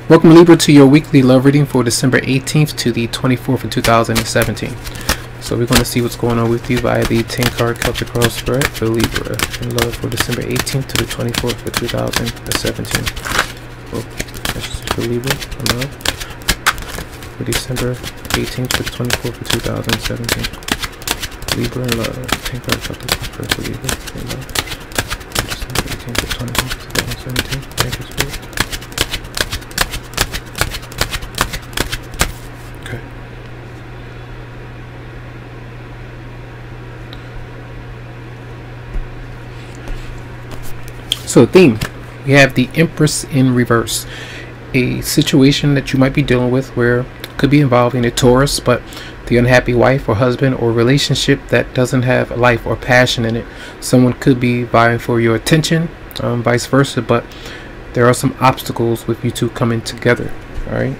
Welcome, Libra, to your weekly love reading for December 18th to the 24th of 2017. So we're going to see what's going on with you via the 10-card Celtic Cross spread for Libra in love for December 18th to the 24th of 2017. Well, that's for Libra in love for December 18th to the 24th of 2017. Libra in love, 10-card Celtic Cross spread for Libra in love for December 18th to the 24th of 2017. Thank you, Spirit. Okay. So theme, we have the Empress in reverse. A situation that you might be dealing with where it could be involving a Taurus, but the unhappy wife or husband or relationship that doesn't have life or passion in it. Someone could be vying for your attention, vice versa, but there are some obstacles with you two coming together. All right.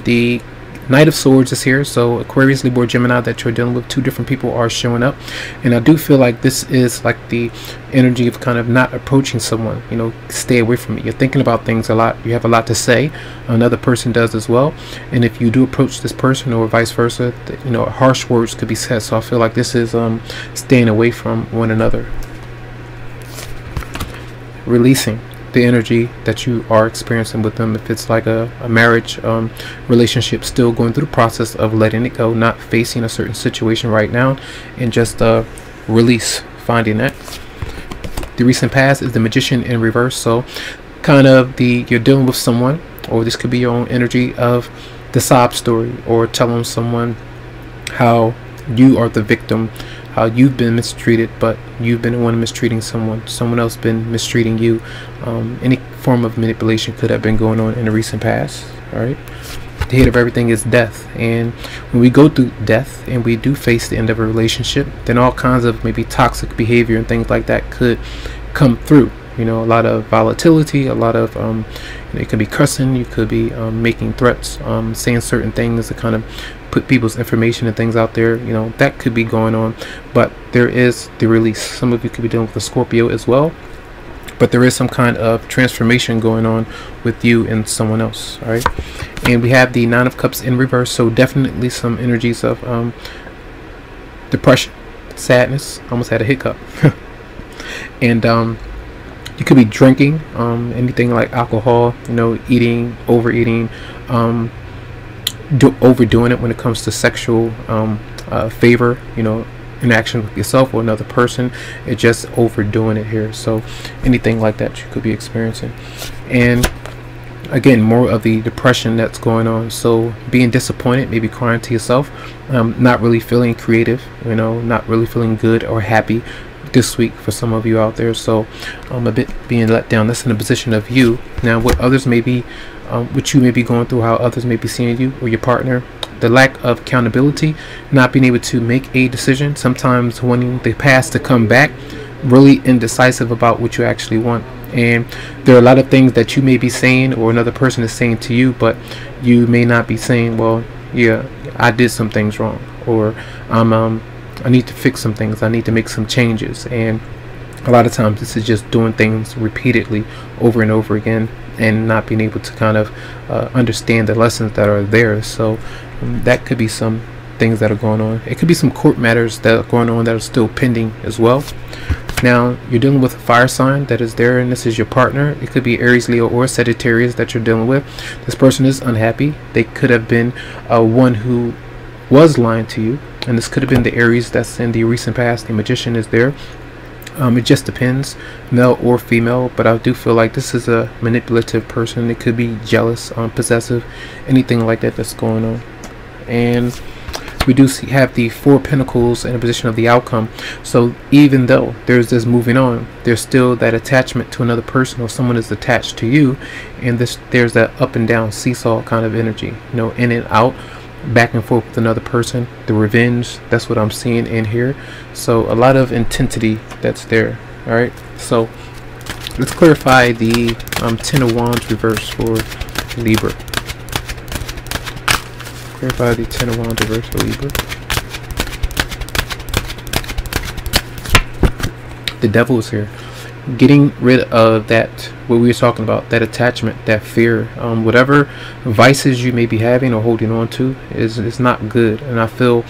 The Knight of Swords is here, so Aquarius, Libra, Gemini that you're dealing with, two different people are showing up, and I do feel like this is like the energy of kind of not approaching someone. You know, stay away from it. You're thinking about things a lot. You have a lot to say. Another person does as well, and if you do approach this person or vice versa, you know, harsh words could be said. So I feel like this is staying away from one another, releasing the energy that you are experiencing with them. If it's like a marriage relationship, still going through the process of letting it go, not facing a certain situation right now, and just release, finding that. The recent past is the Magician in reverse, so kind of you're dealing with someone, or this could be your own energy of the sob story, or telling someone how you are the victim, how you've been mistreated, but you've been the one mistreating someone else been mistreating you. Any form of manipulation could have been going on in the recent past. All right. The head of everything is death, and when we go through death and we do face the end of a relationship, then all kinds of maybe toxic behavior and things like that could come through. You know, a lot of volatility, a lot of you know, it could be cussing, you could be making threats, saying certain things to kind of put people's information and things out there. You know, that could be going on, but there is the release. Some of you could be dealing with a Scorpio as well, but there is some kind of transformation going on with you and someone else. All right. And we have the Nine of Cups in reverse, so definitely some energies of depression, sadness. Almost had a hiccup. And you could be drinking, anything like alcohol, you know, eating, overeating, overdoing it when it comes to sexual favor, you know, interaction with yourself or another person. It's just overdoing it here. So anything like that you could be experiencing. And again, more of the depression that's going on. So being disappointed, maybe crying to yourself, not really feeling creative, you know, not really feeling good or happy this week for some of you out there. So a bit being let down. That's in a position of you. Now what others may be, what you may be going through, how others may be seeing you or your partner, the lack of accountability, not being able to make a decision, sometimes wanting the past to come back, really indecisive about what you actually want. And there are a lot of things that you may be saying or another person is saying to you, but you may not be saying, well, yeah, I did some things wrong, or I need to fix some things, I need to make some changes. And a lot of times this is just doing things repeatedly over and over again and not being able to kind of understand the lessons that are there. So that could be some things that are going on. It could be some court matters that are going on that are still pending as well. Now you're dealing with a fire sign that is there, and this is your partner. It could be Aries, Leo, or Sagittarius that you're dealing with. This person is unhappy. They could have been one who was lying to you, and this could have been the Aries that's in the recent past. The Magician is there. It just depends, male or female, but I do feel like this is a manipulative person. It could be jealous, possessive, anything like that that's going on. And we do have the Four of Pentacles in a position of the outcome. So even though there's this moving on, there's still that attachment to another person, or someone is attached to you, and there's that up and down seesaw kind of energy, you know, in and out, back and forth with another person. The revenge, that's what I'm seeing in here. So a lot of intensity that's there. All right, so let's clarify the 10 of Wands reverse for Libra. Clarify the 10 of Wands reverse for Libra. The Devil is here. getting rid of that, what we were talking about, that attachment, that fear, whatever vices you may be having or holding on to is not good. And I feel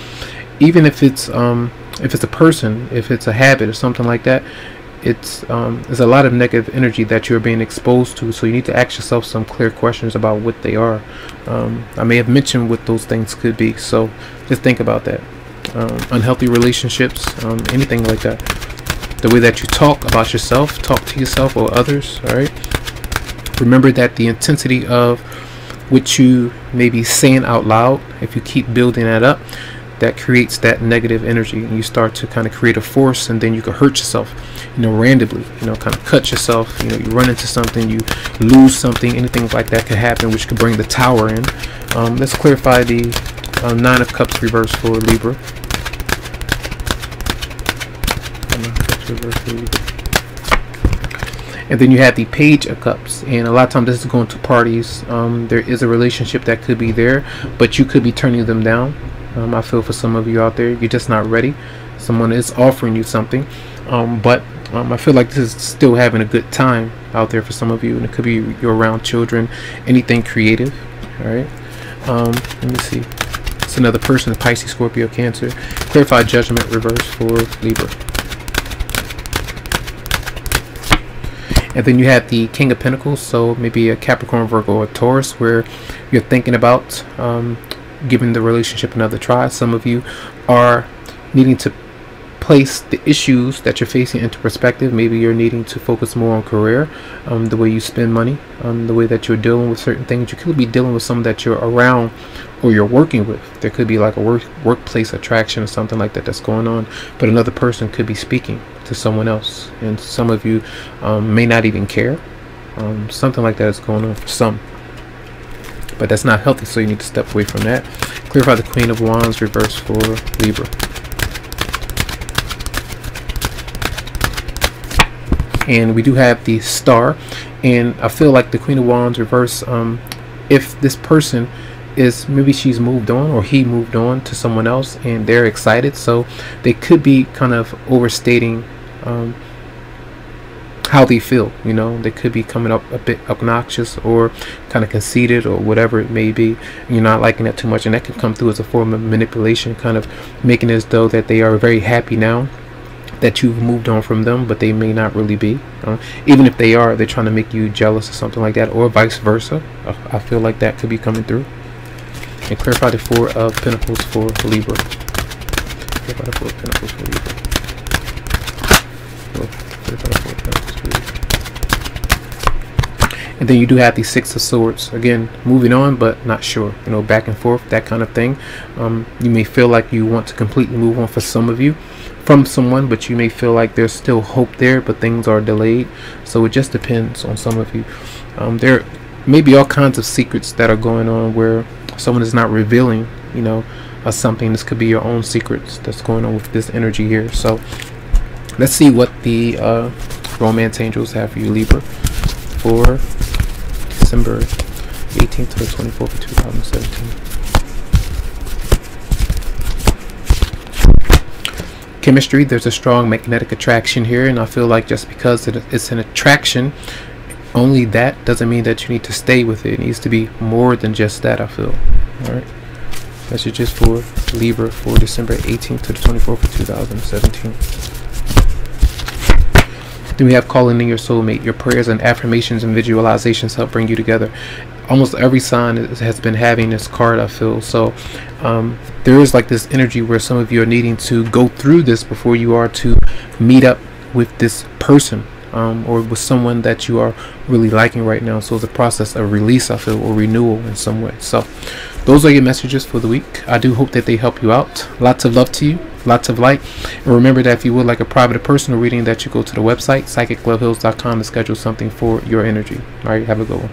even if it's a person, if it's a habit or something like that, it's there's a lot of negative energy that you're being exposed to. So you need to ask yourself some clear questions about what they are. I may have mentioned what those things could be, so just think about that. Unhealthy relationships, anything like that. The way that you talk about yourself, talk to yourself or others. All right, remember that the intensity of what you may be saying out loud, if you keep building that up, that creates that negative energy, and you start to kind of create a force, and then you could hurt yourself, randomly, kind of cut yourself, you run into something, you lose something, anything like that could happen, which could bring the Tower in. Let's clarify the Nine of Cups reverse for Libra. And then you have the Page of Cups, and a lot of times this is going to parties. There is a relationship that could be there, but you could be turning them down. I feel for some of you out there, you're just not ready. Someone is offering you something, but I feel like this is still having a good time out there for some of you, and it could be you're around children, anything creative. All right, let me see. It's another person, Pisces, Scorpio, Cancer. Clarify Judgment reverse for Libra. And then you have the King of Pentacles, so maybe a Capricorn, Virgo, or Taurus, where you're thinking about giving the relationship another try. Some of you are needing to place the issues that you're facing into perspective. Maybe you're needing to focus more on career, the way you spend money, the way that you're dealing with certain things. You could be dealing with someone that you're around or you're working with. There could be like a workplace attraction or something like that that's going on, but another person could be speaking to someone else, and some of you may not even care. Something like that is going on for some, but that's not healthy, so you need to step away from that. Clarify the Queen of Wands reverse for Libra. And we do have the Star, and I feel like the Queen of Wands reverse, if this person is, maybe she's moved on or he moved on to someone else and they're excited, so they could be kind of overstating how they feel. They could be coming up a bit obnoxious or kind of conceited or whatever it may be, and you're not liking that too much, and that can come through as a form of manipulation, kind of making it as though that they are very happy now that you've moved on from them, but they may not really be. Even if they are, they're trying to make you jealous or something like that, or vice versa. I feel like that could be coming through. And clarify the Four of Pentacles for Libra. Clarify the Four of Pentacles for Libra. Clarify the Four of Pentacles for Libra. And then you do have the Six of Swords. Again, moving on, but not sure. Back and forth, that kind of thing. You may feel like you want to completely move on for some of you from someone, but you may feel like there's still hope there, but things are delayed. So it just depends on some of you. There may be all kinds of secrets that are going on where someone is not revealing, something. This could be your own secrets that's going on with this energy here. So let's see what the romance angels have for you, Libra, for December 18th to the 24th of 2017. Chemistry, there's a strong magnetic attraction here, and I feel like just because it's an attraction, only that doesn't mean that you need to stay with it. It needs to be more than just that, I feel. All right, messages for Libra for December 18th to the 24th of 2017. Then we have calling in your soulmate. Your prayers and affirmations and visualizations help bring you together. Almost every sign has been having this card, I feel. So there is like this energy where some of you are needing to go through this before you are to meet up with this person, or with someone that you are really liking right now. So it's a process of release, I feel, or renewal in some way. So those are your messages for the week. I do hope that they help you out. Lots of love to you, lots of light, and remember that if you would like a private or personal reading, that you go to the website psychicloveheals.com to schedule something for your energy. All right, have a good one.